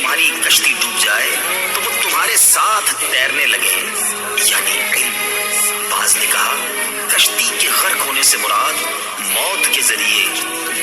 تمہاری کشتی ڈوب جائے تو وہ تمہارے ساتھ تیرنے لگے، یعنی علم۔ بعض نے کہا کشتی کے غرق ہونے سے مراد موت کے ذریعے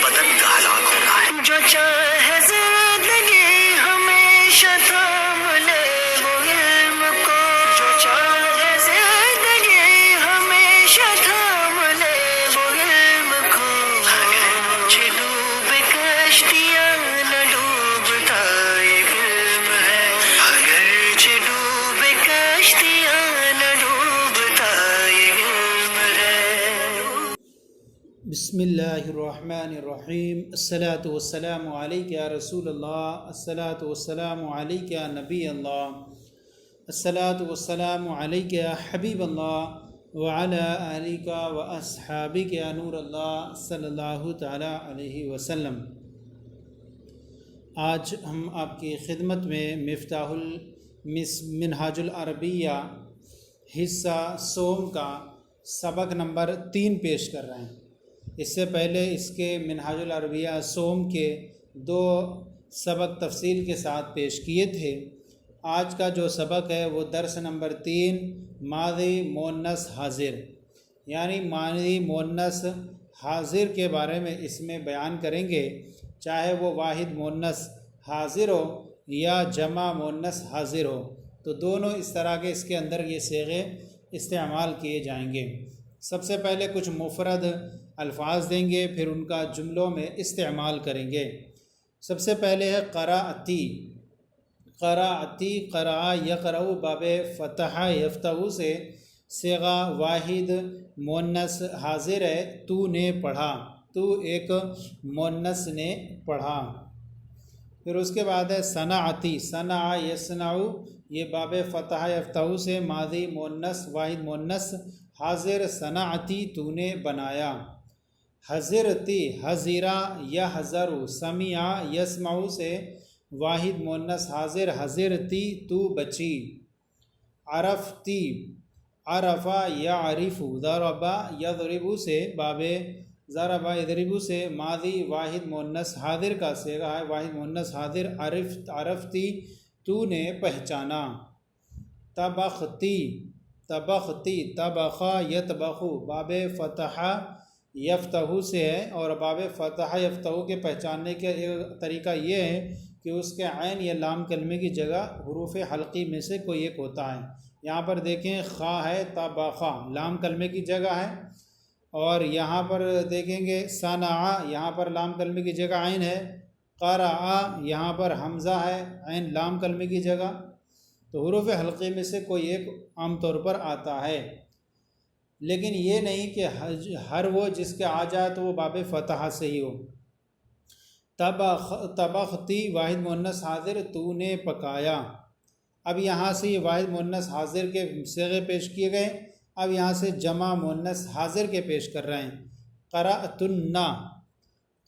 بدن کا ہلاک ہونا ہے۔ جو چاہے زندگی ہمیشہ تھام لے وہ علم کو، جو چاہے زندگی ہمیشہ تھام لے وہ علم کو، اگرچہ ڈوبے کشتیاں نہ ڈوبتا ایک علم ہے، اگرچہ ڈوبے کشتیاں نہ ڈوبتا ایک علم ہے۔ بسم اللہ الرحمن الرحیم۔ الصلاۃ والسلام علیک یا رسول اللہ، الصلاۃ والسلام علیک یا نبی اللہ، الصلاۃ والسلام علیک یا حبیب اللہ وعلی آلک و اصحابک یا نور اللہ صلی اللہ تعالی علیہ وسلم۔ آج ہم آپ کی خدمت میں مفتاح منہاج العربیہ حصہ سوم کا سبق نمبر 3 پیش کر رہے ہیں۔ اس سے پہلے اس کے منہاج العربیہ سوم کے 2 سبق تفصیل کے ساتھ پیش کیے تھے۔ آج کا جو سبق ہے وہ درس نمبر 3 ماضی مؤنث حاضر، یعنی ماضی مؤنث حاضر کے بارے میں اس میں بیان کریں گے، چاہے وہ واحد مؤنث حاضر ہو یا جمع مؤنث حاضر ہو، تو دونوں اس طرح کے اس کے اندر یہ صیغے استعمال کیے جائیں گے۔ سب سے پہلے کچھ مفرد الفاظ دیں گے، پھر ان کا جملوں میں استعمال کریں گے۔ سب سے پہلے ہے قراءتی۔ قراءتی، قرأ یقرأ باب فتح یفتح سے صیغہ واحد مؤنث حاضر ہے، تو نے پڑھا، تو ایک مؤنث نے پڑھا۔ پھر اس کے بعد ہے صنعتی۔ صنع یصنع، یہ باب فتح یفتح سے ماضی مؤنث واحد مؤنث حاضر، صنعتی تو نے بنایا۔ حضرتی، حضرا یحذر، سمع یسمع سے واحد مؤنث حاضر، حضرتی تو بچی۔ عرفتی، عرفا یعرف، ضرب یضرب سے باب ضرب یضرب سے ماضی واحد مؤنث حاضر کا صیغہ ہے واحد مؤنث حاضر، عرفتی تو نے پہچانا۔ طبختی، طبختی، طبخ یطبخ باب فتح یفتح سے ہے، اور باب فتح یفتح کے پہچاننے کا ایک طریقہ یہ ہے کہ اس کے عین یا لام کلمے کی جگہ حروف حلقی میں سے کوئی ایک ہوتا ہے۔ یہاں پر دیکھیں خا ہے، طبخا لام کلمے کی جگہ ہے، اور یہاں پر دیکھیں گے صنع، یہاں پر لام کلمے کی جگہ عین ہے۔ قرأ، یہاں پر حمزہ ہے، عین لام کلمے کی جگہ، تو حروف حلقی میں سے کوئی ایک عام طور پر آتا ہے، لیکن یہ نہیں کہ ہر وہ جس کے آ جائے تو وہ باب فتح سے ہی ہو۔ طبختی واحد مؤنث حاضر، تو نے پکایا۔ اب یہاں سے یہ واحد مؤنث حاضر کے صیغے پیش کیے گئے، اب یہاں سے جمع مؤنث حاضر کے پیش کر رہے ہیں۔ قرأتن،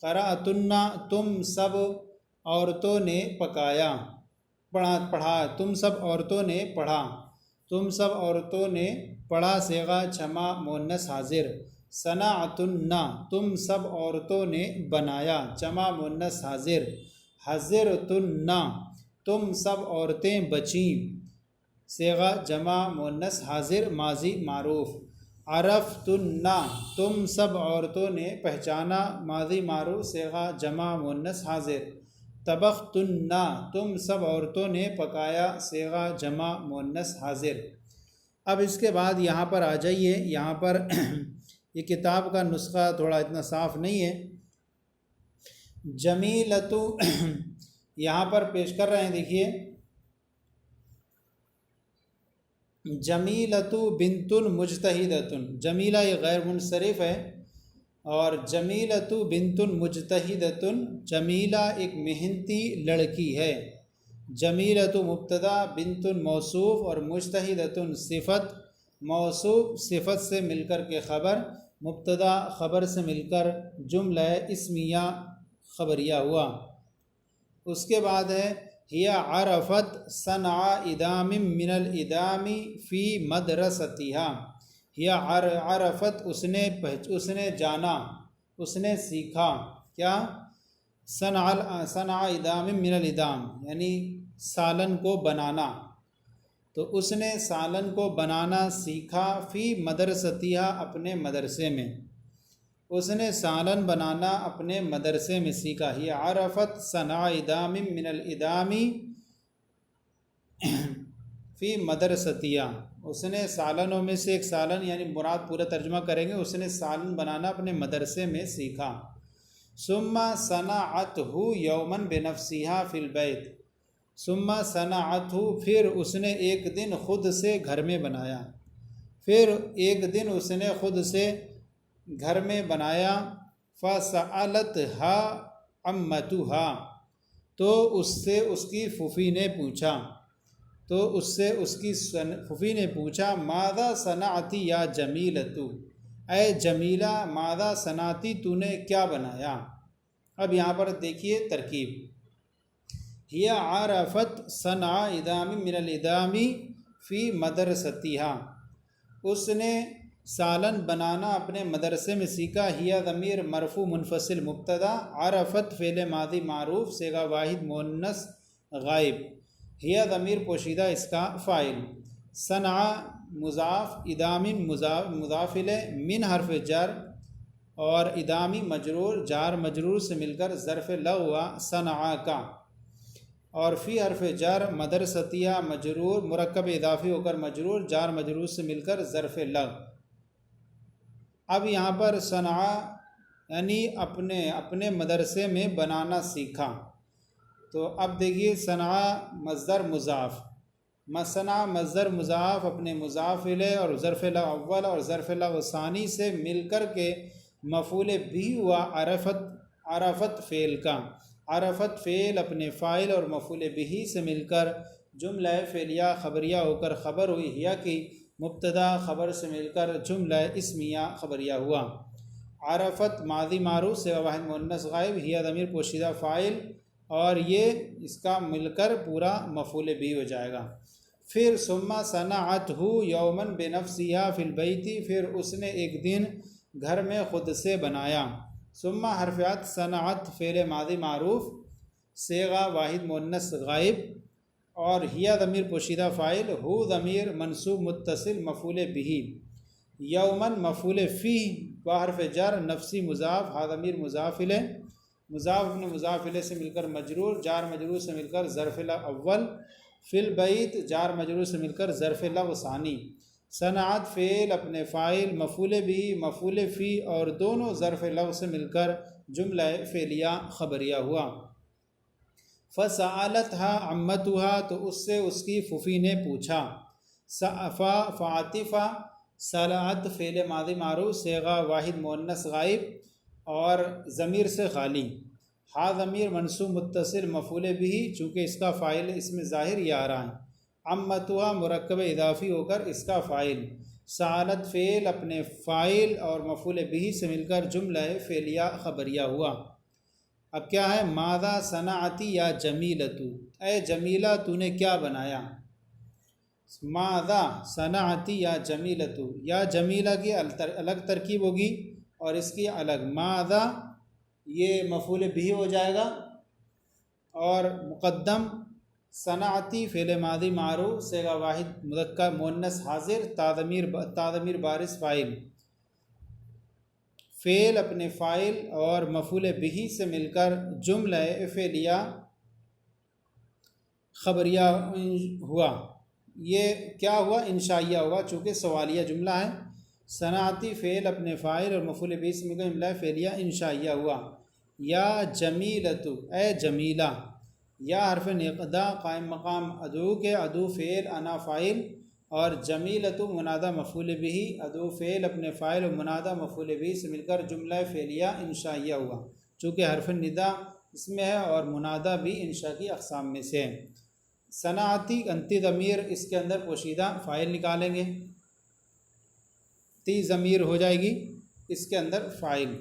قرأتن تم سب عورتوں نے پکایا، پڑھا، تم سب عورتوں نے پڑھا، تم سب عورتوں نے پڑھا صیغہ جمع مؤنث حاضر۔ صنعتن، تم سب عورتوں نے بنایا، جمع مؤنث حاضر۔ حضرتن، تم سب عورتیں بچیں، صیغہ جمع مؤنث حاضر ماضی معروف۔ عرفتن، تم سب عورتوں نے پہچانا، ماضی معروف صیغہ جمع مؤنث حاضر۔ طبختن، تم سب عورتوں نے پکایا، صیغہ جمع مؤنث حاضر۔ اب اس کے بعد یہاں پر آ جائیے، یہاں پر یہ کتاب کا نسخہ تھوڑا اتنا صاف نہیں ہے۔ جمیلتو یہاں پر پیش کر رہے ہیں، دیکھیے جمیلتو بنتن مجتہدتن، جمیلہ یہ غیر منصرف ہے، اور جمیلتو بنتن مجتہدتن، جمیلہ ایک محنتی لڑکی ہے۔ جمیلتو مبتدا، بنتن موصوف، اور مجتہدتن صفت، موصوف صفت سے مل کر کے خبر، مبتدا خبر سے مل کر جملہ اسمیہ خبریہ ہوا۔ اس کے بعد ہے ہی عرفت صنع ادام من الادام فی مدرستہا، ہی عرفت اس نے جانا، اس نے سیکھا، کیا؟ صنع ادام من الادام، یعنی سالن کو بنانا، تو اس نے سالن کو بنانا سیکھا فی مدرستیہ اپنے مدرسے میں، اس نے سالن بنانا اپنے مدرسے میں سیکھا۔ ہی عرفت صنع ادام من الادامی فی مدرستیہ، اس نے سالنوں میں سے ایک سالن، یعنی مراد پورا ترجمہ کریں گے، اس نے سالن بنانا اپنے مدرسے میں سیکھا۔ ثم صنعتہ یوما بنفسہا فی البیت، ثم صنعتہ پھر اس نے ایک دن خود سے گھر میں بنایا، پھر ایک دن اس نے خود سے گھر میں بنایا۔ فسألتھا عمتھا، تو اس سے اس کی پھوپھی نے پوچھا، تو اس سے اس کی پھوپھی نے پوچھا ماذا صنعتی یا جمیلۃ، اے جمیلہ ماذا صنعتی، تو نے کیا بنایا۔ اب یہاں پر دیکھیے ترکیب، ہی عرفت صنع ادام من الادام فی مدرستہا، اس نے سالن بنانا اپنے مدرسے میں سیکھا۔ ہی ضمیر مرفوع منفصل مبتدا، عرفت فعل ماضی معروف صیغہ واحد مؤنث غائب، ہی ضمیر پوشیدہ اس کا فاعل، صنع مضاف، ادام مضاف الیہ، من حرف جر اور ادامی مجرور، جار مجرور سے مل کر ظرف لغو صنع کا، اور فی حرف جر مدرستیہ مجرور مرکب اضافی ہو کر مجرور، جار مجرور سے مل کر ظرف لغو۔ اب یہاں پر صنع یعنی اپنے مدرسے میں بنانا سیکھا، تو اب دیکھیے صنع مصدر مضاف، صنع مصدر مضاف اپنے مضاف الیہ اور ظرف لغو اول اور ظرف لغو ثانی سے مل کر کے مفعول بھی ہوا عرفت فعل کا، عرفت فعل اپنے فاعل اور مفعول بھی سے مل کر جملہ فعلیہ خبریہ ہو کر خبر ہوئی، ہیا کی مبتدا خبر سے مل کر جملہ اسمیہ خبریہ ہوا۔ عرفت ماضی معروف صیغہ واحد مؤنث غائب، ہیا ضمیر پوشیدہ فاعل، اور یہ اس کا مل کر پورا مفعول بھی ہو جائے گا۔ پھر ثم صنعتہ یوما بنفسہا فی البیت، پھر اس نے ایک دن گھر میں خود سے بنایا۔ ثم حرف عطف، صنعت فعل ماضی معروف صیغہ واحد مؤنث غائب، اور ہیا ضمیر پوشیدہ فاعل، ہو ضمیر منصوب متصل مفعول بھی، یوما مفعول فی و حرف جر، نفسی مضاف، ہا ضمیر مضاف الیہ، مضاف اپنے مضاف الیہ سے مل کر مجرور، جار مجرور سے مل کر ظرف لغو اول، فی البیت جار مجرور سے مل کر ظرف لغو ثانی، صنعت فعل اپنے فاعل مفعول بھی مفعول فی اور دونوں ظرف لغو سے مل کر جملہ فعلیہ خبریہ ہوا۔ فسألتھا عمتھا، تو اس سے اس کی پھوپھی نے پوچھا۔ فعاطفہ صنعت فعل ماضی معروف صیغہ واحد مؤنث غائب اور ضمیر سے خالی، ہا ضمیر منصوب متصل مفعول بھی، چونکہ اس کا فاعل اس میں ظاہر یہ آ رہا ہے، عمتھا مرکب اضافی ہو کر اس کا فاعل، سألت فعل اپنے فاعل اور مفعول بھی سے مل کر جملہ فعلیہ خبریہ ہوا۔ اب کیا ہے، ماذا صنعتی یا جمیلۃ، اے جمیلہ تو نے کیا بنایا۔ ماذا صنعتی یا جمیلۃ، یا جمیلہ کی الگ ترکیب ہوگی اور اس کی الگ، ماذا یہ مفعول بھی ہو جائے گا، اور مقدم صنعتی فعل ماضی معروف صیغہ واحد مذکر مؤنث حاضر، تعظمیر بارز فاعل، فعل اپنے فاعل اور مفعول بھی سے مل کر جملہ فعلیہ خبریہ ہوا۔ یہ کیا ہوا، انشائیہ ہوا، چونکہ سوالیہ جملہ ہے، صنعتی فعل اپنے فاعل اور مفعول بھی سے مل کر جملہ فعلیہ انشائیہ ہوا۔ یا جمیلۃ، اے جمیلہ، یا حرف نقدا قائم مقام ادعو کے، ادعو فعل انا فاعل، اور جمیلۃ منادہ مفعول بھی، ادعو فعل اپنے فاعل اور منادہ مفعول بھی سے مل کر جملہ فعلیہ انشائیہ ہوا، چونکہ حرف ندا اس میں ہے اور منادہ بھی انشاء کی اقسام میں سے ہے۔ صنعتی انتی ضمیر اس کے اندر پوشیدہ فاعل نکالیں گے، تی ضمیر ہو جائے گی اس کے اندر فاعل،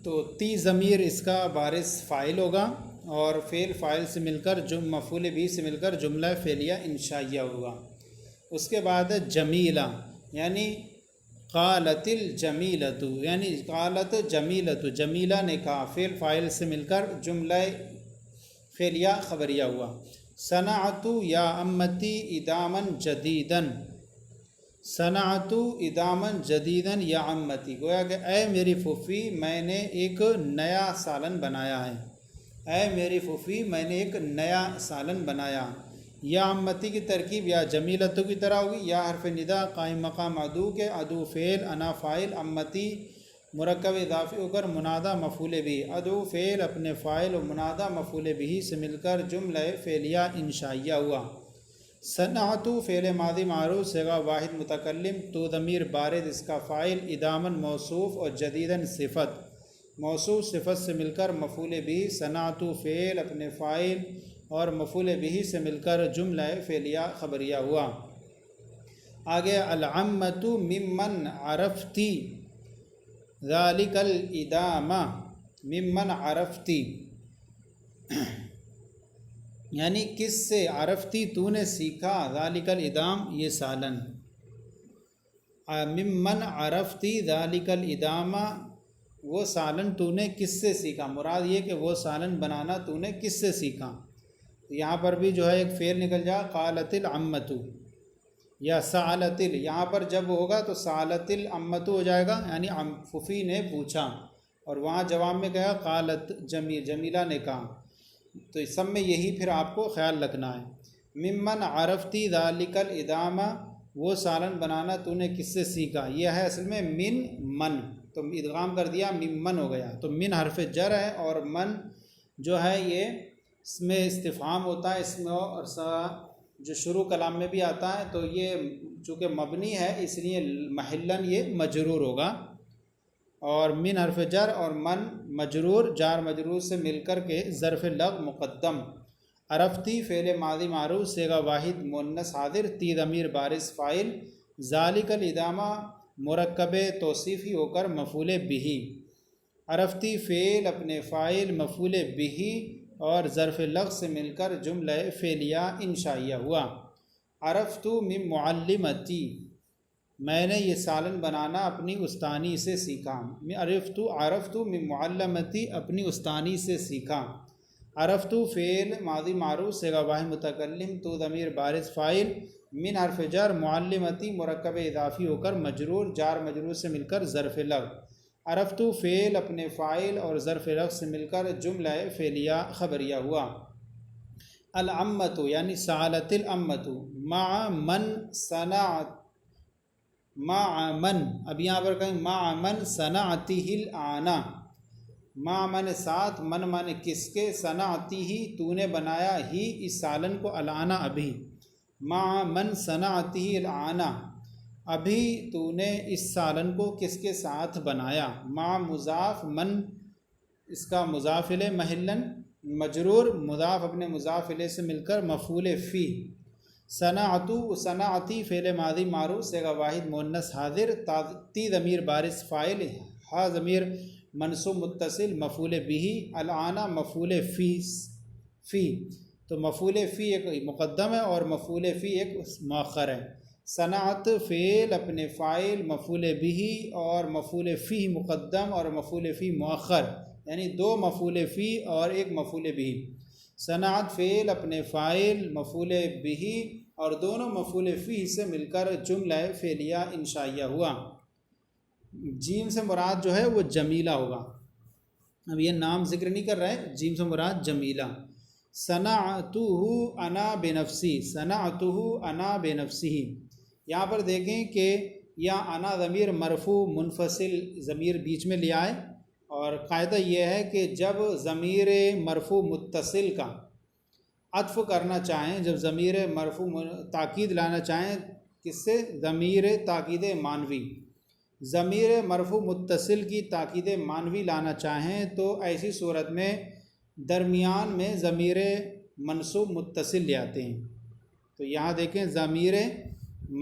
تو تی ضمیر اس کا بارز فاعل ہوگا اور فعل فاعل سے مل کر مفعول بھی سے مل کر جملہ فعلیہ انشائیہ ہوگا۔ اس کے بعد جمیلہ، یعنی قالت الجمیلۃ یعنی قالت جمیلۃ، جمیلہ نے کہا، فعل فاعل سے مل کر جملہ فعلیہ خبریہ ہوا۔ صنعت یا امتی ادامن جدیدن، صنعت ادامن جدیدن یا امتی، گویا کہ اے میری پھوپھی میں نے ایک نیا سالن بنایا ہے، اے میری پھوپھی میں نے ایک نیا سالن بنایا۔ یا امتی کی ترکیب یا جمیلتو کی طرح ہوگی، یا حرف ندا قائم مقام ادو کے، ادو فعل انا فاعل، امتی مرکب اضافی ہو کر منادہ مفعول بھی، ادو فعل اپنے فاعل و منادہ مفعول بھی سے مل کر جملہ فعلیہ انشائیہ ہوا۔ صنعت فعل ماضی معروف صیغہ واحد متکلم، تو ضمیر بارد اس کا فاعل، ادامن موصوف اور جدیدن صفت، موصوف صفت سے مل کر مفعول بھی، صنعت فعل اپنے فاعل اور مفعول بھی سے مل کر جملہ فعلیہ خبریہ ہوا۔ آگے العمۃ ممن عرفتی ذالک الادامہ، ممن عرفتی یعنی کس سے، عرفتی تو نے سیکھا، ذالک الادام یہ سالن، ممن عرفتی ذالک الادامہ وہ سالن تو نے کس سے سیکھا، مراد یہ کہ وہ سالن بنانا تو نے کس سے سیکھا۔ یہاں پر بھی جو ہے ایک فعل نکل جا، قالت العمۃ یا سالت، یہاں پر جب ہوگا تو سالت العمۃ ہو جائے گا، یعنی پھوپھی نے پوچھا، اور وہاں جواب میں کہا قالت جمیلہ نے کہا، تو اس سب میں یہی پھر آپ کو خیال رکھنا ہے۔ ممن عرفتی ذالک الادامہ وہ سالن بنانا تو نے کس سے سیکھا، یہ ہے اصل میں من من، تو ادغام کر دیا ممن ہو گیا، تو من حرف جر ہے اور من جو ہے یہ اس میں استفہام ہوتا ہے، اس میں اور جو شروع کلام میں بھی آتا ہے، تو یہ چونکہ مبنی ہے اس لیے محلن یہ مجرور ہوگا، اور من حرف جر اور من مجرور جار مجرور سے مل کر کے ظرف لغو مقدم۔ عرفتی فعل ماضی معروف صیغہ واحد مؤنث حاضر، تی ضمیر بارز فاعل، ذالک الادامہ مرکب توصیفی ہو کر مفعول بہ، عرفتی فعل اپنے فاعل مفعول بہ اور ظرف لغو سے مل کر جملہ فعلیہ انشائیہ ہوا۔ عرفت من معلمتی میں نے یہ سالن بنانا اپنی استانی سے سیکھا، عرفت من معلمتی اپنی استانی سے سیکھا۔ عرفت فعل ماضی معروف صیغہ واحد متکلم، تو ضمیر بارز فاعل، من حرف جر، معلمتی مرکب اضافی ہو کر مجرور جار مجرور سے مل کر ظرف لغو، عرفت فعل اپنے فاعل اور ظرف لغو سے مل کر جملہ فعلیہ خبریہ ہوا۔ العمۃ یعنی سالت العمۃ، مع من صنعت، مع من، اب یہاں پر کہیں مع من صنعتہ الآن، مع من ساتھ، من من کس کے، صنعتہ تو نے بنایا ہی اس سالن کو، الآن ابھی، مع من صنعتہ الآن ابھی تو نے اس سالن کو کس کے ساتھ بنایا، مع مضاف، من اس کا مضاف الیہ محلن مجرور، مضاف اپنے مضاف الیہ سے مل کر مفعول فی، صنعت صنعتی فعل ماضی معروف صیغہ واحد مؤنث حاضر، تی ضمیر بارز فاعل، ہا ضمیر منصوب متصل مفعول بہ، الآن مفعول فی، تو مفعول فی ایک مقدم ہے اور مفعول فی ایک مؤخر ہے۔ صنعت فعل اپنے فاعل مفعول بہ اور مفعول فی مقدم اور مفعول فی مؤخر، یعنی دو مفعول فی اور ایک مفعول بہ۔ صنعت فعل اپنے فاعل مفعول بہ اور دونوں مفعول فی سے مل کر جملہ فعلیہ انشائیہ ہوا۔ جیم سے مراد جو ہے وہ جمیلہ ہوگا، اب یہ نام ذکر نہیں کر رہے، جیم سے مراد جمیلہ۔ صنعتہ انا بنفسی، صنعتہ انا بنفسی، یہاں پر دیکھیں کہ یا انا ضمیر مرفوع منفصل ضمیر بیچ میں لیا ہے، اور قاعدہ یہ ہے کہ جب ضمیر مرفوع متصل کا عطف کرنا چاہیں، جب ضمیر مرفوع تاکید لانا چاہیں، کس سے، ضمیر تاکید مانوی، ضمیر مرفوع متصل کی تاکید مانوی لانا چاہیں تو ایسی صورت میں درمیان میں ضمیر منصوب متصل لے آتے ہیں۔ تو یہاں دیکھیں ضمیر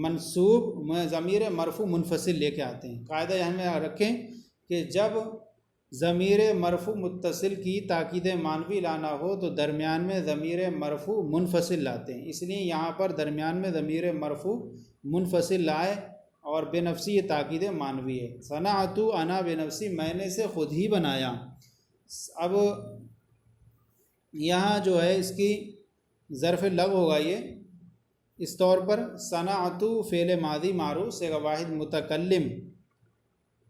منصوب ضمیر مرفوع منفصل لے کے آتے ہیں۔ قاعدہ یہاں میں رکھیں کہ جب ضمیر مرفوع متصل کی تاکید مانوی لانا ہو تو درمیان میں ضمیر مرفوع منفصل لاتے ہیں، اس لیے یہاں پر درمیان میں ضمیر مرفوع منفصل لائے اور بے نفسی یہ تاکید معنوی ہے. صنعت انا بے نفسی میں نے اسے خود ہی بنایا. اب یہاں جو ہے اس کی ظرف لغو ہوگا یہ اس طور پر صنعت فعل ماضی معروف صیغہ واحد متکلم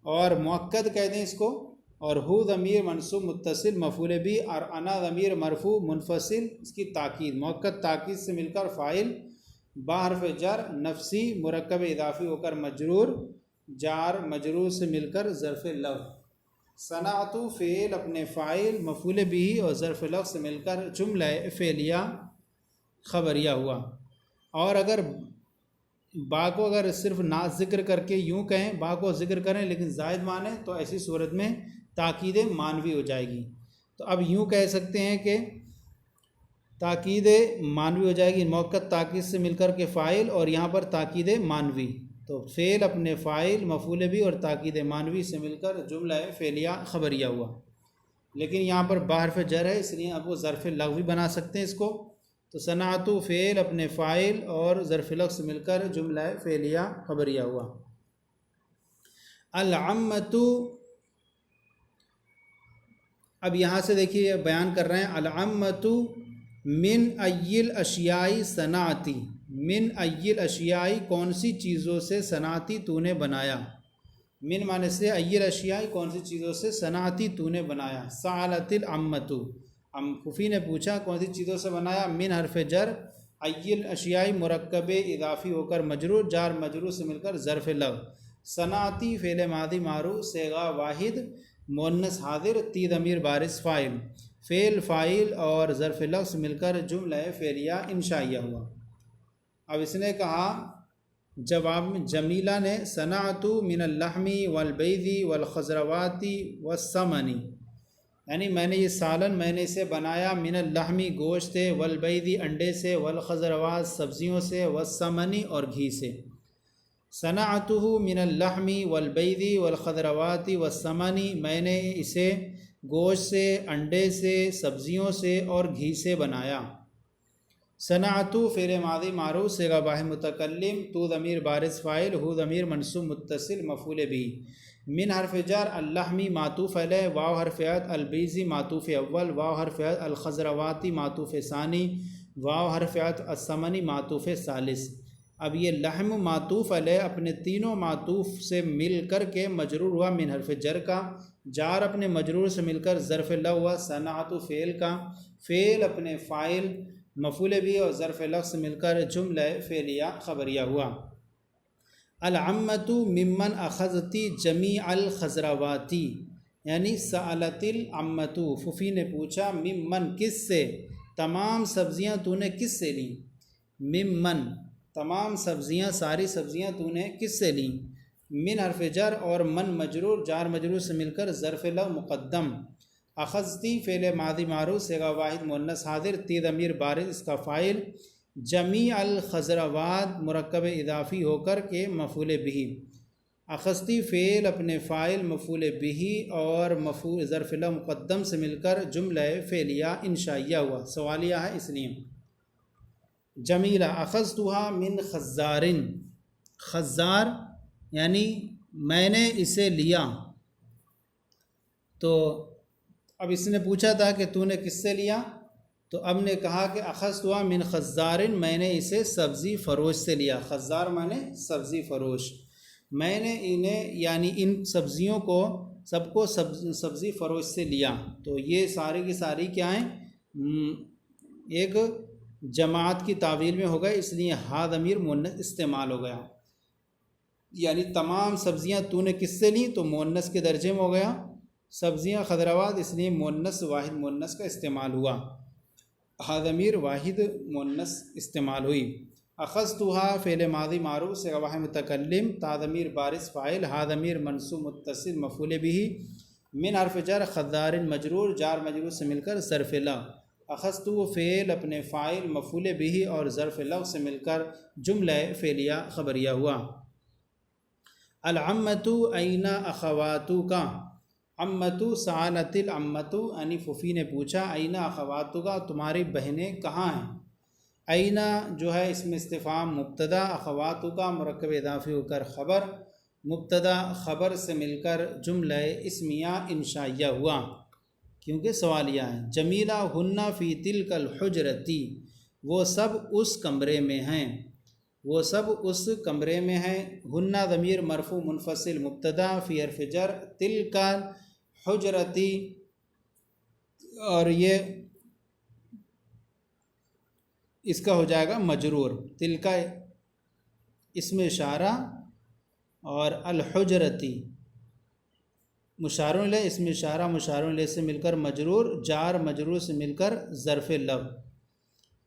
اور مؤکد کہتے ہیں اس کو، اور ہو ضمیر منصوب متصل مفعول بھی، اور انا ضمیر مرفوع منفصل اس کی تاکید مؤکد تاکید سے مل کر فاعل، با حرف جر نفسی مرکب اضافی ہو کر مجرور، جار مجرور سے مل کر ظرف لغو. صنعت فعل اپنے فاعل مفعول بھی اور ظرف لغو سے مل کر جملہ فعلیہ خبریہ ہوا. اور اگر با کو اگر صرف نہ ذکر کر کے یوں کہیں، با کو ذکر کریں لیکن زائد مانیں تو ایسی صورت میں تاکید معنوی ہو جائے گی. تو اب یوں کہہ سکتے ہیں کہ تاکید معنوی ہو جائے گی مؤکد تاکید سے مل کر کے فاعل، اور یہاں پر تاکید معنوی، تو فعل اپنے فاعل مفعول بھی اور تاکید معنوی سے مل کر جملہ فعلیہ خبریہ ہوا. لیکن یہاں پر با حرف جر ہے اس لیے اب وہ ظرف لغو بھی بنا سکتے ہیں اس کو. تو صنعت فعل اپنے فاعل اور ظرف لغو سے مل کر جملہ فعلیہ خبریہ ہوا. العمۃ، اب یہاں سے دیکھیے بیان کر رہے ہیں العمۃ من ای الاشیاء صنعتی، من ای الاشیاء کون سی چیزوں سے صنعتی تو نے بنایا. من معنی سے ای الاشیاء کون سی چیزوں سے صنعتی تو نے بنایا. سألت العمۃ، پھوپھی نے پوچھا کون سی چیزوں سے بنایا. من حرف جر ای الاشیاء مرکب اضافی ہو کر مجرور، جار مجرور سے مل کر ظرف لغو. صنعتی فعل ماضی معروف صیغہ واحد مؤنث حاضر تی ضمیر بارز فاعل، فعل فاعل اور ظرف لغو سے مل کر جملہ فعلیہ انشائیہ ہوا. اب اس نے کہا جواب میں جمیلہ نے صنعت من اللحم والبیض والخضروات والثمن، یعنی میں نے یہ سالن میں نے اسے بنایا من اللحم گوشت سے، والبیض انڈے سے، والخضروات سبزیوں سے، والثمن اور گھی سے. صنعته من اللحم والبیض والخضروات والثمن، میں نے اسے گوشت سے، انڈے سے، سبزیوں سے اور گھی سے بنایا. صنعت فعل ماضی معروف صیغہ واحد متکلم تو ضمیر بارز فاعل ہو ضمیر منصوب متصل مفعول بھی. من حرف جر اللحم معطوف علیہ، واو حرف عطف البیض معطوف اول، واو حرف عطف الخضروات معطوف ثانی، واو حرف عطف الثمن معطوف ثالث. اب یہ لحم معطوف علیہ اپنے تینوں معطوف سے مل کر کے مجرور ہوا من حرف جر کا، جار اپنے مجرور سے مل کر ظرف لغو ہوا صنعت فعل کا، فعل اپنے فاعل مفعول بھی اور ظرف لغو سے مل کر جملہ فعلیہ خبریہ ہوا. العمۃ ممن اخذتی جمیع الخضرواتی، یعنی سألت العمۃ پھوپھی نے پوچھا ممن کس سے، تمام سبزیاں تو نے کس سے لیں. ممن تمام سبزیاں ساری سبزیاں تو نے کس سے لیں. من حرف جر اور من مجرور، جار مجرور سے مل کر ظرف لغو مقدم. اخذتی فعل ماضی معروف صیغہ واحد مؤنث حاضر تی ضمیر بارز اس کا فاعل، جمیع الخضروات مرکب اضافی ہو کر کے مفعول بھی. اخذتی فعل اپنے فاعل مفعول بھی اور مفعول ظرف لغو مقدم سے مل کر جملہ فعلیہ انشائیہ ہوا، سوالیہ ہے اس لیے. جمیلہ اخذتها من خزار، خزار یعنی میں نے اسے لیا. تو اب اس نے پوچھا تھا کہ تو نے کس سے لیا، تو اب نے کہا کہ اخذتها من خزار، میں نے اسے سبزی فروش سے لیا. خزار مانے سبزی فروش. میں نے انہیں یعنی ان سبزیوں کو سب کو سبزی فروش سے لیا. تو یہ ساری کی ساری کیا ہیں، ایک جماعت کی تعویل میں ہو گئے، اس لیے ہا ضمیر مؤنث استعمال ہو گیا. یعنی تمام سبزیاں تو نے کس سے لیں تو مؤنث کے درجے میں ہو گیا، سبزیاں خضروات اس لیے مؤنث واحد مؤنث کا استعمال ہوا، ہا ضمیر واحد مؤنث استعمال ہوئی. اخذتها فعل ماضی معروف صیغہ واحد متکلم تا ضمیر بارز فاعل ہا ضمیر منصوب متصل مفعول بھی. من حرف جر خزار مجرور، جار مجرور سے مل کر ظرف لغو. اخذتو فعل اپنے فاعل مفعول بھی اور ظرف لغو سے مل کر جملہ فعلیہ خبریہ ہوا. العمۃ این اخواتک، عمۃ سألت العمۃ یعنی پھوپھی نے پوچھا این اخواتک تمہاری بہنیں کہاں ہیں. اینا جو ہے اس میں استفہام مبتدا، اخواتو کا مرکب اضافی ہو کر خبر، مبتدا خبر سے مل کر جملہ اسمیہ انشائیہ ہوا کیونکہ سوالیہ ہیں۔ جمیلہ ہنہ فی تلک الحجرتی، وہ سب اس کمرے میں ہیں، وہ سب اس کمرے میں ہیں۔ ہنہ ضمیر مرفوع منفصل مبتدا، فی حرف جر تلک حجرتی، اور یہ اس کا ہو جائے گا مجرور، تلک اسم اشارہ اور الحجرتی مشار الیہ، اسم اشارہ مشار الیہ سے مل کر مجرور، جار مجرور سے مل کر ظرف لو،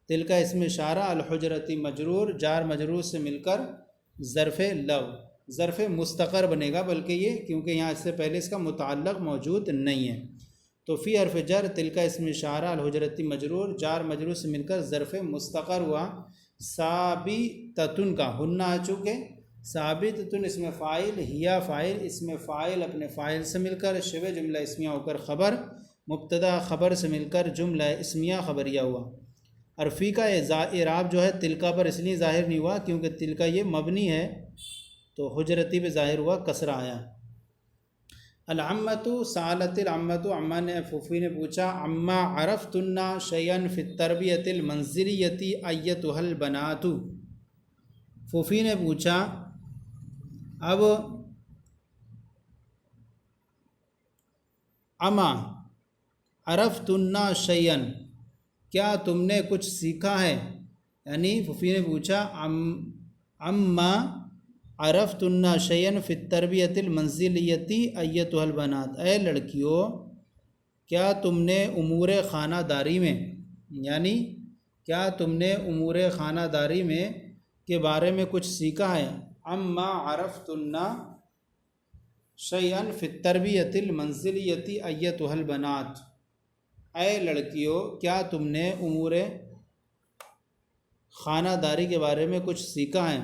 تلک اسم اشارہ الحجرتی مجرور، جار مجرور سے مل کر ظرف لو، ظرف مستقر بنے گا بلکہ یہ، کیونکہ یہاں اس سے پہلے اس کا متعلق موجود نہیں ہے۔ تو فی حرف جر تلک اسم اشارہ الحجرتی مجرور، جار مجرور سے مل کر ظرف مستقر ہوا۔ ثابتۃ کا ہنہ آ چکے، ثابتۃ اس میں فاعل، ہیا فاعل، اس میں فاعل اپنے فاعل سے مل کر شبہ جملہ اسمیہ ہو کر خبر، مبتدا خبر سے مل کر جملہ اسمیہ خبریہ ہوا۔ اور فی کا اعراب جو ہے تلکا پر اس لیے ظاہر نہیں ہوا کیونکہ تلکا یہ مبنی ہے، تو حجرتی پہ ظاہر ہوا، کسرہ آیا۔ العمۃ سالت العمۃ، عمہ نے پھوپھی نے پوچھا، عما عرفتن شیئا فی التربیۃ المنزلیۃ ایتھا البنات، پھوپھی نے پوچھا اب اما عرفتن شیئا، کیا تم نے کچھ سیکھا ہے، یعنی پھوپھی نے پوچھا اما عرفتن شیئا فی التربیۃ المنزلیۃ ایتھا البنات، اے لڑکیوں کیا تم نے امور خانہ داری میں، یعنی کیا تم نے امور خانہ داری میں کے بارے میں کچھ سیکھا ہے۔ اما عرفتن شیئا فی التربیۃ المنزلیۃ ایتھا البنات، اے لڑکیوں کیا تم نے امور خانہ داری کے بارے میں کچھ سیکھا ہے۔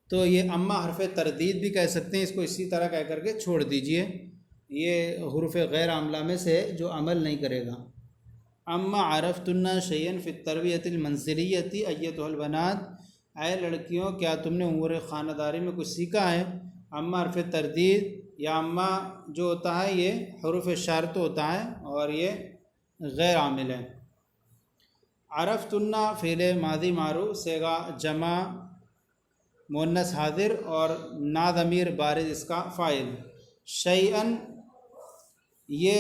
تو یہ اما حرف تردید بھی کہہ سکتے ہیں، اس کو اسی طرح کہہ کر کے چھوڑ دیجئے، یہ حروف غیر عاملہ میں سے جو عمل نہیں کرے گا۔ اما عرفتن شیئا فی التربیۃ المنزلیۃ ایتھا البنات، اے لڑکیوں کیا تم نے امور خانہ داری میں کچھ سیکھا ہے۔ اما حرف تردید یا اما جو ہوتا ہے یہ حروف شرط ہوتا ہے اور یہ غیر عامل ہے۔ عرفتن فعل ماضی معروف، صیغہ جمع مؤنث حاضر اور نا ضمیر بارز اس کا فاعل، شیئا یہ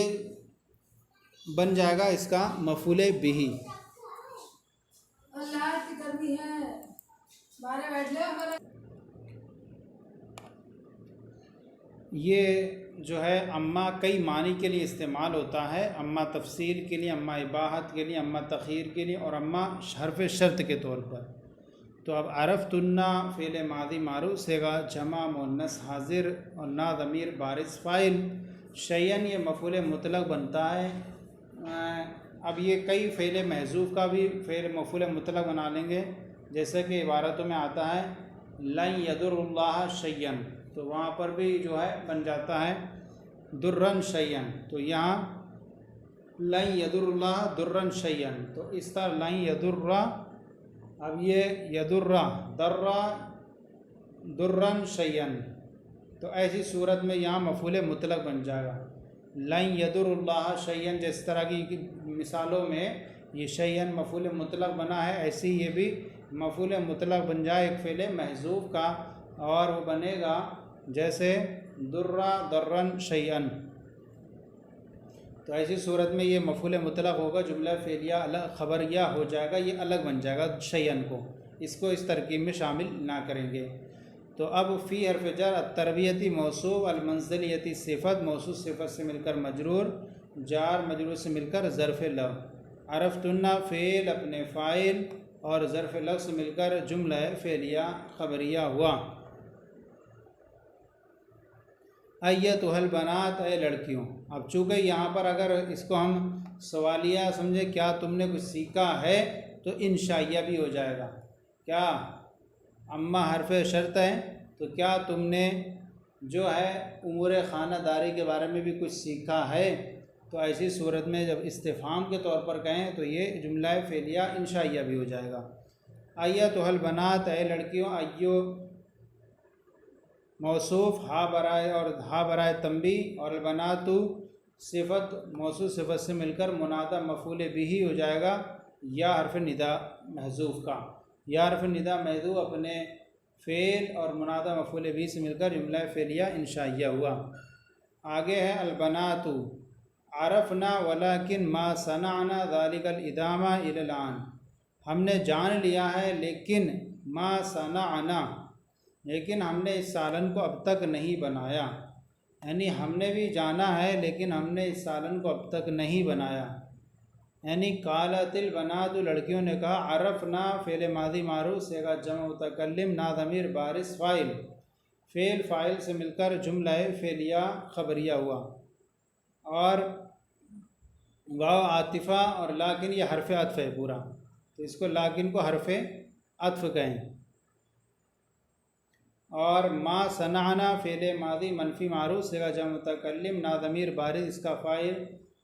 بن جائے گا اس کا مفعول بہ۔ یہ جو ہے اما کئی معنی کے لیے استعمال ہوتا ہے، اما تفصیل کے لیے، اما اباحت کے لیے، اما تخیر کے لیے، اور اما حرف شرط کے طور پر۔ تو اب عرفتن فعل ماضی معروف، صیغہ جمع مؤنث حاضر اور نا ضمیر بارز فاعل، شیئا یہ مفعول مطلق بنتا ہے۔ اب یہ کئی فعل محذوف کا بھی فعل مفعول مطلق بنا لیں گے، جیسا کہ عبارتوں میں آتا ہے لن یضر اللہ شیئا، تو وہاں پر بھی جو ہے بن جاتا ہے درن شیئا، تو یہاں لن یضر اللہ درن شیئا، تو اس طرح لن یضر، اب یہ یضر درن شیئا، تو ایسی صورت میں یہاں مفعول مطلق بن جائے گا۔ لن یضر اللہ شیئا، جس طرح کی مثالوں میں یہ شیئا مفعول مطلق بنا ہے، ایسی یہ بھی مفعول مطلق بن جائے ایک فعل محذوف کا، اور وہ بنے گا جیسے درن شیئا، تو ایسی صورت میں یہ مفعول مطلق ہوگا، جملہ فعلیہ الگ خبریہ ہو جائے گا، یہ الگ بن جائے گا شیئا کو، اس کو اس ترکیب میں شامل نہ کریں گے۔ تو اب فی حرف جر التربیتی موصوف، المنزلیتی صفت، موصوف صفت سے مل کر مجرور، جار مجرور سے مل کر ظرف لو، عرفتن فعل اپنے فاعل اور ظرف لو سے مل کر جملہ فعلیہ خبریہ ہوا۔ ایتھا البنات، اے لڑکیوں، اب چونکہ یہاں پر اگر اس کو ہم سوالیہ سمجھے کیا تم نے کچھ سیکھا ہے، تو انشائیہ بھی ہو جائے گا۔ کیا اما حرف شرط ہے، تو کیا تم نے جو ہے امور خانہ داری کے بارے میں بھی کچھ سیکھا ہے، تو ایسی صورت میں جب استفہام کے طور پر کہیں تو یہ جملہ فعلیہ انشائیہ بھی ہو جائے گا۔ ایتھا البنات، اے لڑکیوں، ایو موصوف ہا برائے اور ہا برائے تنبیہ، اور البنات صفت موصوف صفت سے مل کر منادہ مفعول بھی ہو جائے گا یا حرف ندا محذوف کا۔ یا حرف ندا محذوف اپنے فعل اور منادہ مفعول بھی سے مل کر جملہ فعلیہ انشائیہ ہوا۔ آگے ہے البنات عرفنا ولکن ما صنعنا ذلک الادامہ الی الآن، ہم نے جان لیا ہے لیکن ما صنعنا، لیکن ہم نے اس سالن کو اب تک نہیں بنایا، یعنی ہم نے بھی جانا ہے لیکن ہم نے اس سالن کو اب تک نہیں بنایا۔ یعنی قالت البنات، لڑکیوں نے کہا، عرفنا فعل ماضی معروف صیغہ جمع متکلم نا ضمیر بارز فاعل، فعل فاعل سے مل کر جملہ فعلیہ خبریہ ہوا، اور واو عاطفہ اور لاکن یہ حرف عطف ہے پورا، تو اس کو لاکن کو حرف عطف کہیں۔ اور ما صنعنا فعل ماضی منفی معروف صیغہ جمع متکلم نا ضمیر بارز، اس کا فاعل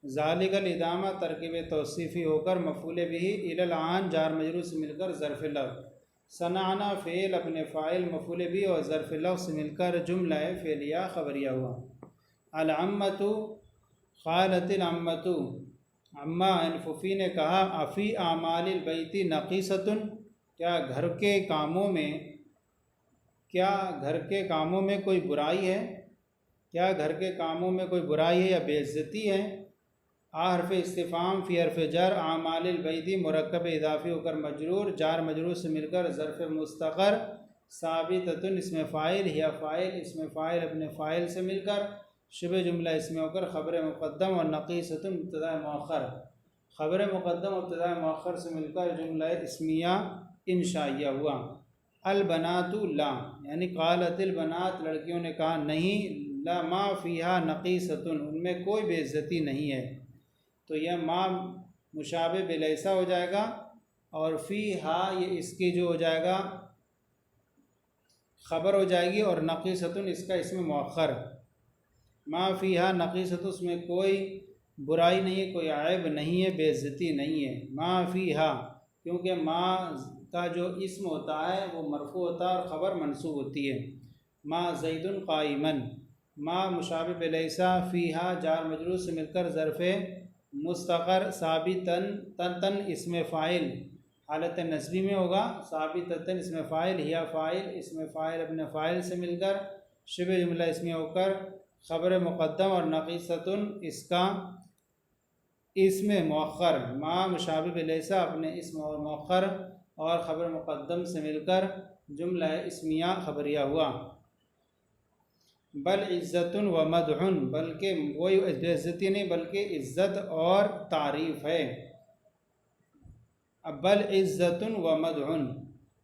ذالک الادامہ ترکیب توصیفی ہو کر مفعول بھی الی الآن جار مجرور سے مل کر ظرف لفظ، صنعنا فعل اپنے فاعل مفعول بھی اور ظرف لفظ سے مل کر جملہ فعلیہ خبریہ ہوا۔ العمۃ، قالت العمۃ، عمہ پھوپھی نے کہا، افی اعمال البیت نقیصۃ، کیا گھر کے کاموں میں کوئی برائی ہے، کیا گھر کے کاموں میں کوئی برائی ہے یا بے عزتی ہے۔ حرف استفہام فی حرف جر، اعمال البیت مرکب اضافی ہو کر مجرور، جار مجرور سے مل کر ظرف مستقر، ثابتۃ اسم فاعل، یا فاعل اسم فاعل اپنے فاعل سے مل کر شبہ جملہ اسم ہو کر خبر مقدم، اور نقیصۃ مبتدا مؤخر، خبر مقدم مبتدا مؤخر سے مل کر جملہ اسمیہ انشائیہ ہوا۔ البنات لا، یعنی قالت البنات، لڑکیوں نے کہا، نہیں، لا ما فیہا نقیصۃ، ان میں کوئی بے عزتی نہیں ہے، تو یہ ما مشابہ بلیسا ہو جائے گا، اور فیہا یہ اس کی جو ہو جائے گا خبر ہو جائے گی، اور نقیصۃ اس کا اسم مؤخر، ما فیہا نقیصۃ، اس میں کوئی برائی نہیں ہے، کوئی عیب نہیں ہے، بے عزتی نہیں ہے۔ ما فیہا، کیونکہ ما کا جو اسم ہوتا ہے وہ مرفوع ہوتا ہے اور خبر منصوب ہوتی ہے۔ ما زید قائما، ما مشابہ بلیسا، فیہا جار مجرور سے مل کر ظرف مستقر، ثابتاً، تن اسم فاعل حالت نصبی میں ہوگا، ثابتاً اسم فاعل، ہیا فاعل اسم فاعل اپنے فاعل سے مل کر شبہ جملہ اسمی ہو کر خبر مقدم، اور نقیصۃ اس کا اسم مؤخر، ما مشابہ بلیسا اپنے اسم اور مؤخر اور خبر مقدم سے مل کر جملہ اسمیہ خبریہ ہوا۔ بل عزت و مدح، بلکہ وہی بے عزتی نہیں بلکہ عزت اور تعریف ہے۔ اب بل عزت و مدح،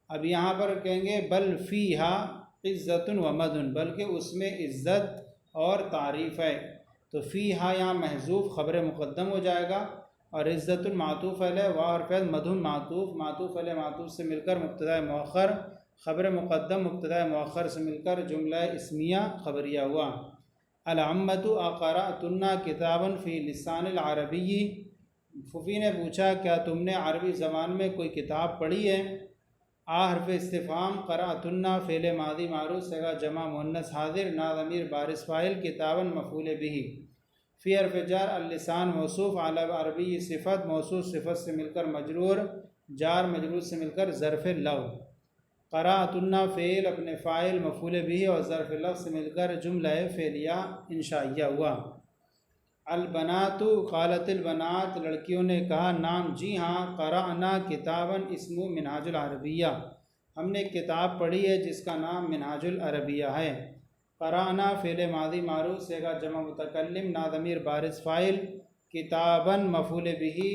اب یہاں پر کہیں گے بل فیہا عزت و مدح، بلکہ اس میں عزت اور تعریف ہے، تو فیہا یہاں محذوف خبر مقدم ہو جائے گا، اور عزت معطوف علیہ، وحرف مدح معطوف، معطوف علیہ معطوف سے مل کر مبتدا مؤخر، خبر مقدم مبتدا مؤخر سے مل کر جملہ اسمیہ خبریہ ہوا۔ العمۃ اقرأتن کتابا فی لسان العربی، پھوپھی نے پوچھا، کیا تم نے عربی زبان میں کوئی کتاب پڑھی ہے۔ حرف استفہام، قرأتن فعل ماضی معروف صیغہ جمع مؤنث حاضر نا ضمیر بارز فاعل، کتابا مفعول بھی، فی حرف جر، اللسان موصوف، اعلی عربی صفت، موصوف صفت سے مل کر مجرور، جار مجرور سے مل کر ظرف لفظ، قرأتن فعل اپنے فاعل مفعول بھی اور ظرف لفظ سے مل کر جملہ فعلیہ انشائیہ ہوا۔ البنات، قالت البنات، لڑکیوں نے کہا، نام جی ہاں، قرأنا کتابا اسمہ منہاج العربیہ، ہم نے کتاب پڑھی ہے جس کا نام منہاج العربیہ ہے۔ قرأنا فعل ماضی معروف صیغہ جمع متکلم نا ضمیر بارز فاعل، کتابا مفعول بھی،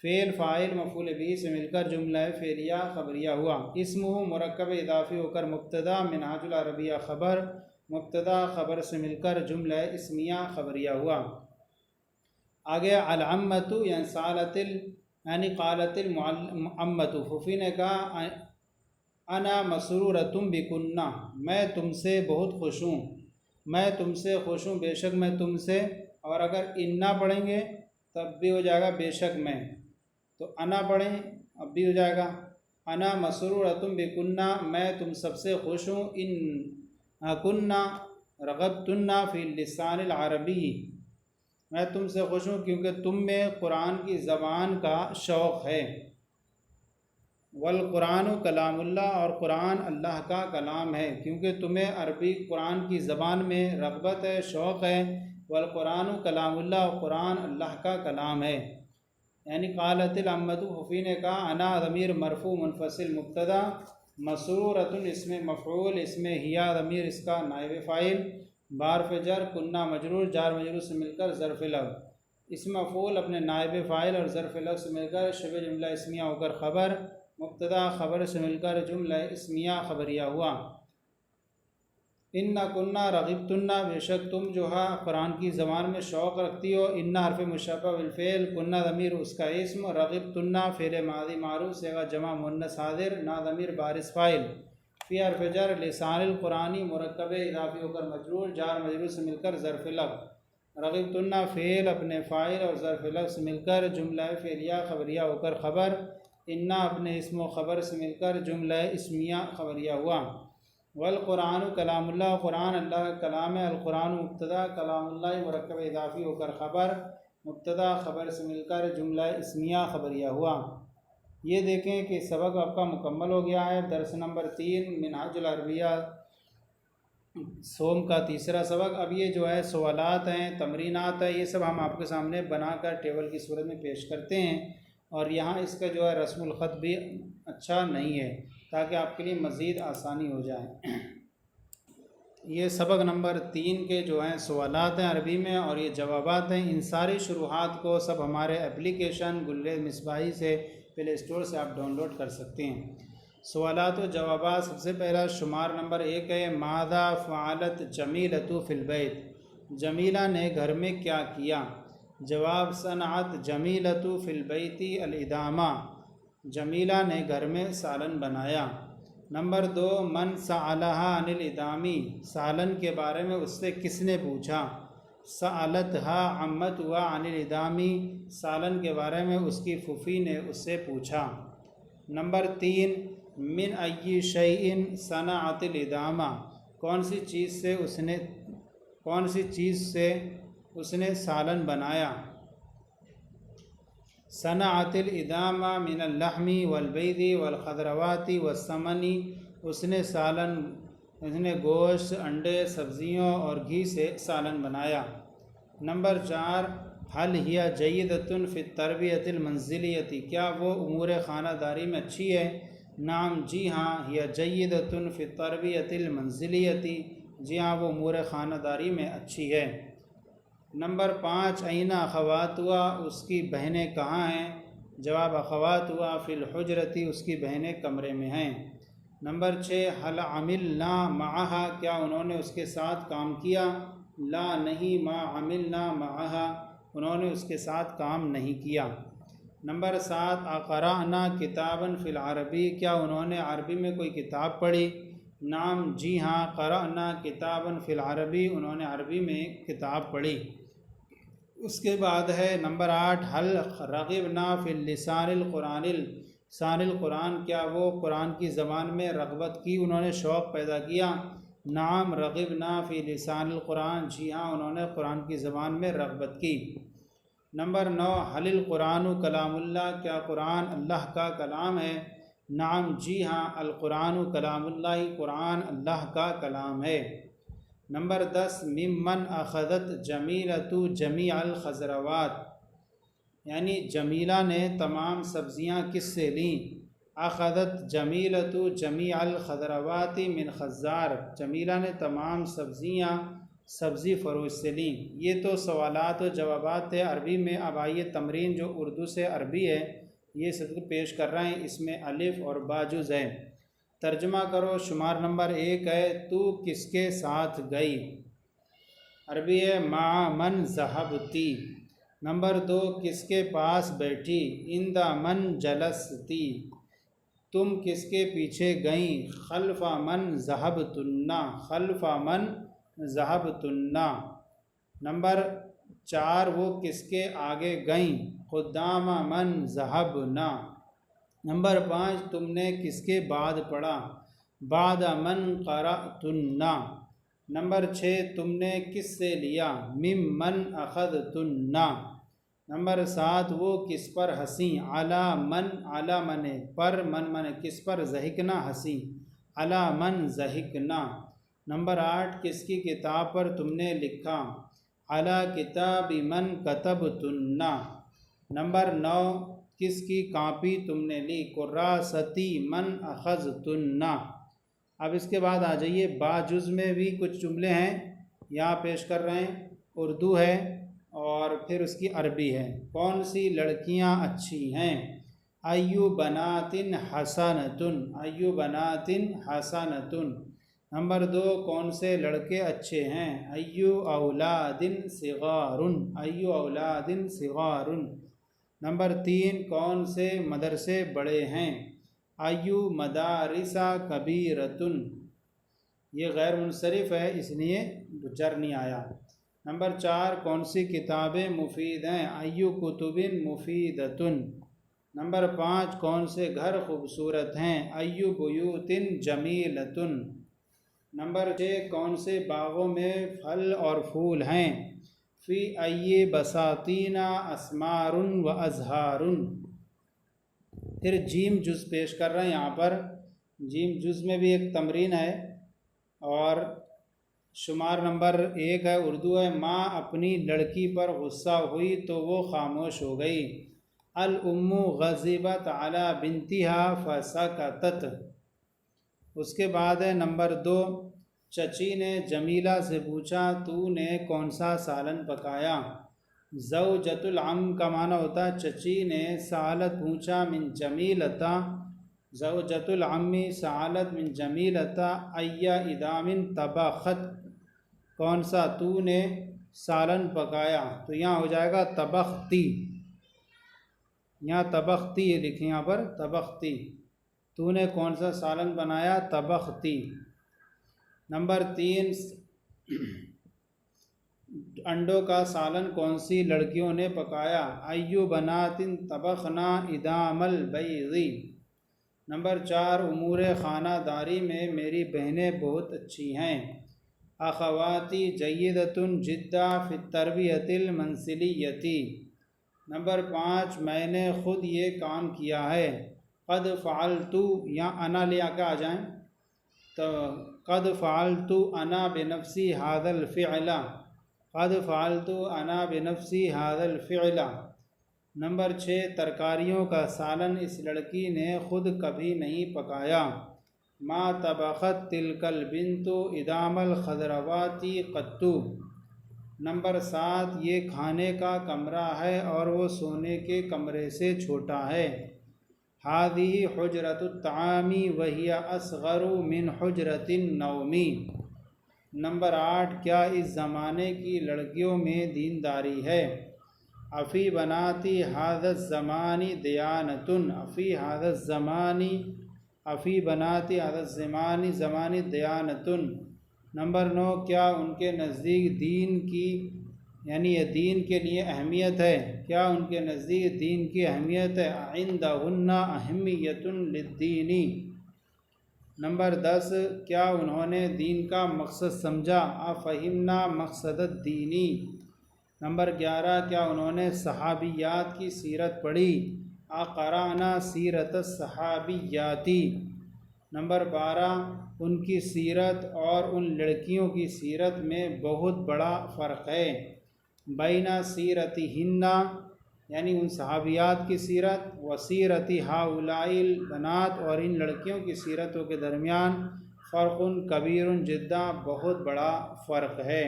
فعل فاعل مفعول بھی سے مل کر جملہ فعلیہ خبریہ ہوا۔ اسمہ مرکب اضافی ہو کر مبتدا، منہاج العربیہ خبر، مبتدا خبر سے مل کر جملہ اسمیہ خبریہ ہوا۔ آگے العمۃ، یعنی قالت العمۃ، پھوپھی نے کہا، انا مسرورۃ بکن، میں تم سے بہت خوش ہوں، میں تم سے خوش ہوں، بے شک میں تم سے اور اگر انا پڑھیں گے تب بھی ہو جائے گا بے شک میں، تو انا پڑھیں اب بھی ہو جائے گا انا مسرورۃ بکنہ، میں تم سب سے خوش ہوں، ان کنہ رغبتن فی اللسان العربی، میں تم سے خوش ہوں کیونکہ تم میں قرآن کی زبان کا شوق ہے، والقرآن کلام اللہ، اور قرآن اللہ کا کلام ہے، کیونکہ تمہیں عربی قرآن کی زبان میں رغبت ہے، شوق ہے، والقرآن کلام اللہ، اور قرآن اللہ کا کلام ہے۔ یعنی قالت الامۃ، حفی نے کہا، انا ضمیر مرفوع منفصل مبتدا، مسرورۃ اسم مفعول، اس میں ہیا ضمیر اس کا نائب فاعل، بارف جر، کنہ مجرور، جار مجرور سے مل کر ظرف لفظ، اسم مفعول اپنے نائب فاعل اور ظرف لفظ سے مل کر شبہ جملہ اسمیہ ہو کر خبر، مبتدا خبر سے مل کر جملہ اسمیہ خبریہ ہوا۔ ان کنہ رغبتن، بے شک تم جو ہے قرآن کی زبان میں شوق رکھتی ہو، ان حرف مشبہ بالفعل، کنہ ضمیر اس کا اسم، رغبتن فعل ماضی معروف صیغہ جمع مؤنث حاضر، نا ضمیر بارز فاعل، فی حرف جر لسان القرآنی مرکب اضافی ہو کر مجرور، جار مجرور سے مل کر ظرف لفظ، رغبتن فعل اپنے فاعل اور ظرف لفظ سے مل کر جملہ فعلیہ خبریہ ہو کر خبر، انا اپنے اسم و خبر سے مل کر جملہ اسمیہ خبریہ ہوا۔ والقرآن کلام اللہ، قرآن اللہ کا کلام ہے، القرآن مبتدا، کلام اللہ مرکب اضافی ہو کر خبر، مبتدا خبر سے مل کر جملہ اسمیہ خبریہ ہوا۔ یہ دیکھیں کہ سبق آپ کا مکمل ہو گیا ہے، درس نمبر 3 منہاج العربیہ سوم کا تیسرا سبق۔ اب یہ جو ہے سوالات ہیں، تمرینات ہیں، یہ سب ہم آپ کے سامنے بنا کر ٹیبل کی صورت میں پیش کرتے ہیں، اور یہاں اس کا جو ہے رسم الخط بھی اچھا نہیں ہے تاکہ آپ کے لیے مزید آسانی ہو جائے۔ یہ سبق نمبر 3 کے جو ہیں سوالات ہیں عربی میں، اور یہ جوابات ہیں، ان ساری شروحات کو سب ہمارے اپلیکیشن گل مصباحی سے پلے اسٹور سے آپ ڈاؤن لوڈ کر سکتے ہیں۔ سوالات و جوابات، سب سے پہلا شمار نمبر 1 ہے، ماذا فعلت جمیلۃ فی البیت، جمیلہ نے گھر میں کیا کیا؟ جواب، صنعت جمیلۃ فی البیت الادامہ، جمیلہ نے گھر میں سالن بنایا۔ نمبر 2، من سألہا عن الادامی، سالن کے بارے میں اس سے کس نے پوچھا؟ سألتہا عمتہا عن الادامی، سالن کے بارے میں اس کی پھوپھی نے اس سے پوچھا۔ نمبر 3، من ای شیء صنعت الادامہ، کون سی چیز سے اس نے سالن بنایا؟ صنعت الادامہ من اللحم والبیض والخضروات والثمن، اس نے گوشت، انڈے، سبزیوں اور گھی سے سالن بنایا۔ نمبر 4، حل ہی جیدۃ فی التربیۃ المنزلیۃ، کیا وہ امور خانہ داری میں اچھی ہے؟ نعم، جی ہاں، ہی جیدۃ فی التربیۃ المنزلیۃ، جی ہاں وہ امور خانہ داری میں اچھی ہے۔ نمبر 5، این اخواتہا، اس کی بہنیں کہاں ہیں؟ جواب، اخواتہا فی الحجرۃ، اس کی بہنیں کمرے میں ہیں۔ نمبر 6، هل عملنا معہا، کیا انہوں نے اس کے ساتھ کام کیا؟ لا، نہیں، ما عملنا معہا، انہوں نے اس کے ساتھ کام نہیں کیا۔ نمبر 7، اقرأنا کتابا فی العربی، کیا انہوں نے عربی میں کوئی کتاب پڑھی؟ نعم، جی ہاں، قرأنا کتابا فی العربی، انہوں نے عربی میں کتاب پڑھی۔ اس کے بعد ہے نمبر 8، حل رغبنا فی لسان القرآن، لسان القرآن، کیا وہ قرآن کی زبان میں رغبت کی، انہوں نے شوق پیدا کیا؟ نعم، رغبنا فی لسان القرآن، جی ہاں انہوں نے قرآن کی زبان میں رغبت کی۔ نمبر 9، حل القرآن کلام اللہ، کیا قرآن اللہ کا کلام ہے؟ نعم، جی ہاں، القرآن کلام اللہ، قرآن اللہ کا کلام ہے۔ نمبر 10، ممن اخذت جمیلۃ جمیع الخضروات، یعنی جمیلہ نے تمام سبزیاں کس سے لیں؟ اخذت جمیلۃ جمیع الخضروات من خزار، جمیلہ نے تمام سبزی فروش سے لیں۔ یہ تو سوالات و جوابات ہے عربی میں۔ اب آئیے تمرین جو اردو سے عربی ہے یہ سب پیش کر رہے ہیں، اس میں الف اور با جز ہے۔ ترجمہ کرو۔ شمار نمبر 1 ہے، تو کس کے ساتھ گئی؟ عربی ہے مع من ذهبتی۔ نمبر 2، کس کے پاس بیٹھی؟ عند من جلستی۔ تم کس کے پیچھے گئیں؟ خلف من ذهبتن، خلف من ذهبتن۔ نمبر 4 وہ کس کے آگے گئیں، قدام من ذهبنا۔ نمبر 5 تم نے کس کے بعد پڑھا، بعد من قرأتن۔ نمبر 6 تم نے کس سے لیا، ممن اخذتن۔ نمبر 7 وہ کس پر ہنسی، علی من، علی من پر، من کس پر، ضحکنا ہنسی، علی من ضحکنا۔ نمبر 8 کس کی کتاب پر تم نے لکھا، علی کتاب من کتبتن۔ نمبر 9 کس کی کاپی تم نے لی، کراست من اخذتن۔ اب اس کے بعد آ جائیے با جز میں بھی کچھ جملے ہیں یہاں پیش کر رہے ہیں، اردو ہے اور پھر اس کی عربی ہے۔ کون سی لڑکیاں اچھی ہیں، ایو بنات حسنۃ، ایو بنات حسنۃ۔ نمبر 2 کون سے لڑکے اچھے ہیں، ایو اولاد صغار، ایو اولاد صغار۔ نمبر 3 کون سے مدرسے بڑے ہیں، ایو مدارس کبیرۃ۔ یہ غیر منصرف ہے اس لیے جر نہیں آیا۔ نمبر 4 کون سی کتابیں مفید ہیں، ایو کتب مفیدۃ۔ نمبر 5 کون سے گھر خوبصورت ہیں، ایو بیوت جمیلۃ۔ نمبر 6 کون سے باغوں میں پھل اور پھول ہیں، فی ای بساتین اسمار و ازہار۔ پھر جیم جز پیش کر رہے ہیں یہاں پر، جیم جز میں بھی ایک تمرین ہے اور شمار نمبر 1 ہے، اردو ہے۔ ماں اپنی لڑکی پر غصہ ہوئی تو وہ خاموش ہو گئی، الام غضبت علی بنتها فسکتت۔ اس کے بعد ہے نمبر 2، چچی نے جمیلہ سے پوچھا تو نے کون سا سالن پکایا، زوجۃ العم کا معنی ہوتا ہے چچی نے سالت پوچھا، من جمیلتا، زوجۃ العم سالت من جمیلتا ای ادام طبخت، کون سا تو نے سالن پکایا، تو یہاں ہو جائے گا طبختی، یہاں طبختی لکھیں، یہاں پر طبختی، تو نے کون سا سالن بنایا، طبختی۔ نمبر 3 انڈوں کا سالن کون سی لڑکیوں نے پکایا، ایو بنات طبخنا ادام البیض۔ نمبر 4 امور خانہ داری میں میری بہنیں بہت اچھی ہیں، اخواتی جیدۃ جدا فی التربیۃ المنزلیۃ۔ نمبر 5 میں نے خود یہ کام کیا ہے، قد فعلت، یا انا لے کے آ جائیں تو قد فعلت انا بنفسی ھذا الفعل، قد فعلت انا بنفسی ھذا الفعل۔ نمبر 6 ترکاریوں کا سالن اس لڑکی نے خود کبھی نہیں پکایا، ما طبخت تلک البنت ادام الخضروات قط۔ نمبر 7 یہ کھانے کا کمرہ ہے اور وہ سونے کے کمرے سے چھوٹا ہے، ھذہ حجرۃ الطعام وہی اصغر من حجرۃ النوم۔ نمبر 8 کیا اس زمانے کی لڑکیوں میں دینداری ہے، افی بناتی ھذا الزمان دیانۃ، افی ھذا الزمان، افی بناتی ھذا الزمان زمان دیانۃ۔ نمبر 9 کیا ان کے نزدیک دین کی، یعنی یہ دین کے لیے اہمیت ہے، کیا ان کے نزدیک دین کی اہمیت ہے، عندہن اہمیۃ للدین۔ نمبر 10 کیا انہوں نے دین کا مقصد سمجھا، افہمنا مقصد الدین۔ نمبر 11 کیا انہوں نے صحابیات کی سیرت پڑھی، اقرأنا سیرت الصحابیات۔ نمبر 12 ان کی سیرت اور ان لڑکیوں کی سیرت میں بہت بڑا فرق ہے، بین سیرتہن، یعنی ان صحابیات کی سیرت، و سیرت ہؤلاء البنات، اور ان لڑکیوں کی سیرتوں کے درمیان فرق کبیر جدا، بہت بڑا فرق ہے۔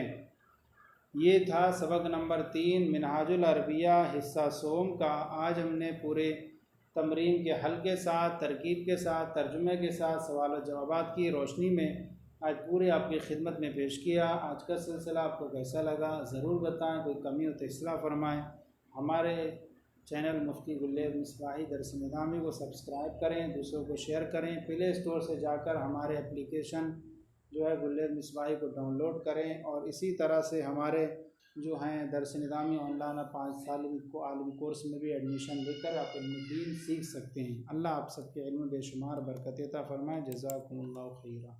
یہ تھا سبق نمبر 3 منہاج العربیہ حصہ سوم کا۔ آج ہم نے پورے تمرین کے حل کے ساتھ، ترکیب کے ساتھ، ترجمے کے ساتھ، سوال و جوابات کی روشنی میں آج پورے آپ کی خدمت میں پیش کیا۔ آج کا سلسلہ آپ کو کیسا لگا ضرور بتائیں، کوئی کمی ہو تو اصلاح فرمائیں۔ ہمارے چینل مفتی گلید مصباحی درس نظامی کو سبسکرائب کریں، دوسروں کو شیئر کریں، پلے اسٹور سے جا کر ہمارے اپلیکیشن جو ہے گلید مصباحی کو ڈاؤن لوڈ کریں، اور اسی طرح سے ہمارے جو ہیں درس نظامی آن لائن 5 سال کو عالم کورس میں بھی ایڈمیشن لے کر آپ علم دین سیکھ سکتے ہیں۔ اللہ آپ سب کے علم بے شمار برکت عطا فرمائے۔ جزاکم اللہ خیرہ۔